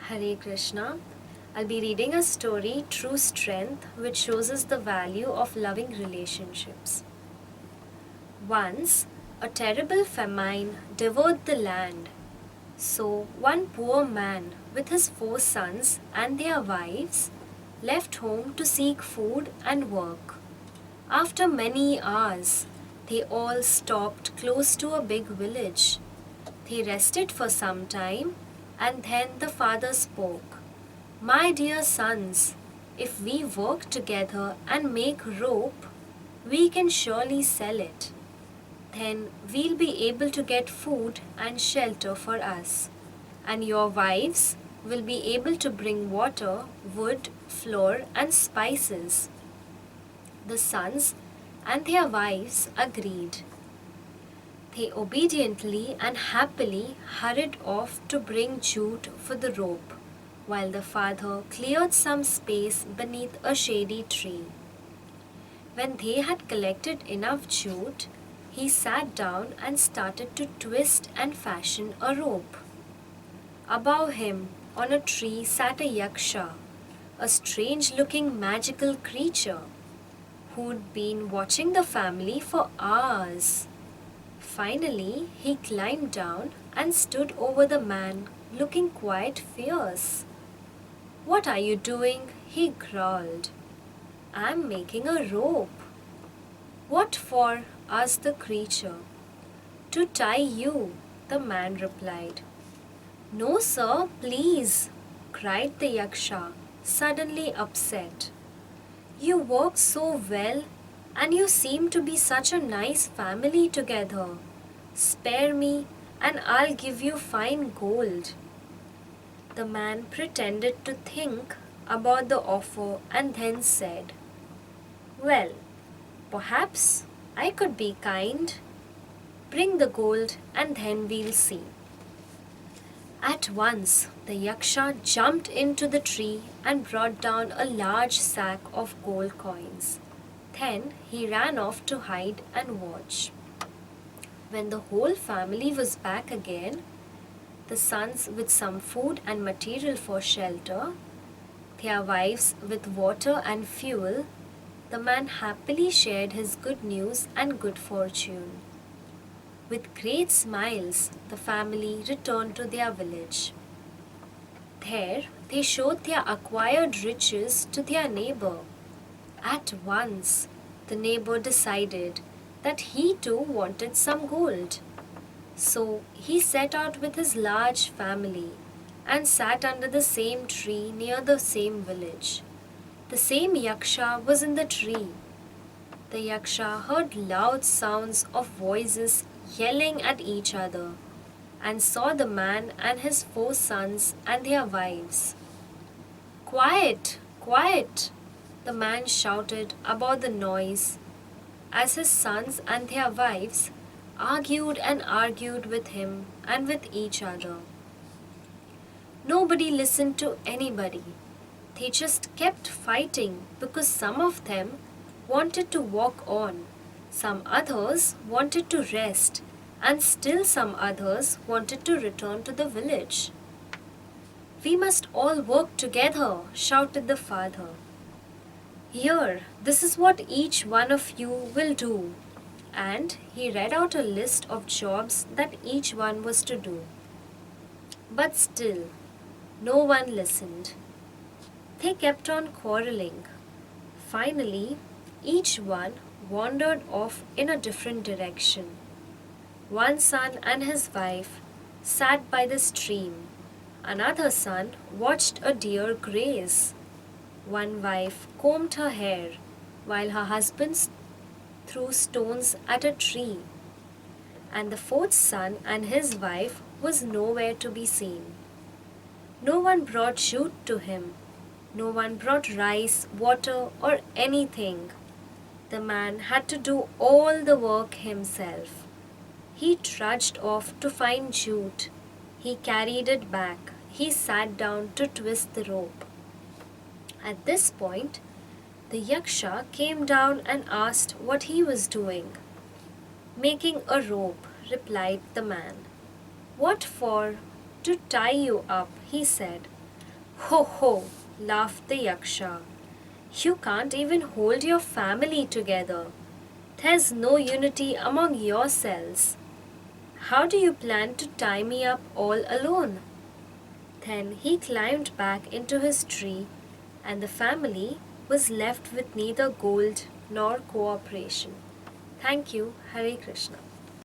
Hare Krishna. I'll be reading a story, True Strength, which shows us the value of loving relationships. Once, a terrible famine devoured the land. So, one poor man, with his 4 sons and their wives, left home to seek food and work. After many hours, they all stopped close to a big village. They rested for some time, and then the father spoke. My dear sons, if we work together and make rope, we can surely sell it. Then we'll be able to get food and shelter for us. And your wives will be able to bring water, wood, flour, and spices. The sons and their wives agreed. They obediently and happily hurried off to bring jute for the rope, while the father cleared some space beneath a shady tree. When they had collected enough jute, he sat down and started to twist and fashion a rope. Above him, on a tree, sat a yaksha, a strange looking magical creature who'd been watching the family for hours. Finally, he climbed down and stood over the man, looking quite fierce. What are you doing? He growled. I'm making a rope. What for? Asked the creature. To tie you, the man replied. No, sir, please, cried the yaksha, suddenly upset. You work so well, and you seem to be such a nice family together. Spare me, and I'll give you fine gold. The man pretended to think about the offer and then said, Well, perhaps I could be kind. Bring the gold and then we'll see. At once, the yaksha jumped into the tree and brought down a large sack of gold coins. Then he ran off to hide and watch. When the whole family was back again, the sons with some food and material for shelter, their wives with water and fuel, the man happily shared his good news and good fortune. With great smiles, the family returned to their village. There, they showed their acquired riches to their neighbor. At once, the neighbor decided that he too wanted some gold. So he set out with his large family and sat under the same tree near the same village. The same yaksha was in the tree. The yaksha heard loud sounds of voices yelling at each other and saw the man and his 4 sons and their wives. Quiet, quiet, the man shouted above the noise as his sons and their wives argued and argued with him and with each other. Nobody listened to anybody. They just kept fighting because some of them wanted to walk on, some others wanted to rest, and still some others wanted to return to the village. We must all work together, shouted the father. Here, this is what each one of you will do. And he read out a list of jobs that each one was to do. But still, no one listened. They kept on quarreling. Finally, each one wandered off in a different direction. One son and his wife sat by the stream. Another son watched a deer graze. One wife combed her hair, while her husband threw stones at a tree. And the 4th son and his wife was nowhere to be seen. No one brought jute to him. No one brought rice, water, or anything. The man had to do all the work himself. He trudged off to find jute. He carried it back. He sat down to twist the rope. At this point, the yaksha came down and asked what he was doing. Making a rope, replied the man. What for? To tie you up, he said. Ho ho, laughed the Yaksha. You can't even hold your family together. There's no unity among yourselves. How do you plan to tie me up all alone? Then he climbed back into his tree, and the family was left with neither gold nor cooperation. Thank you, Hare Krishna.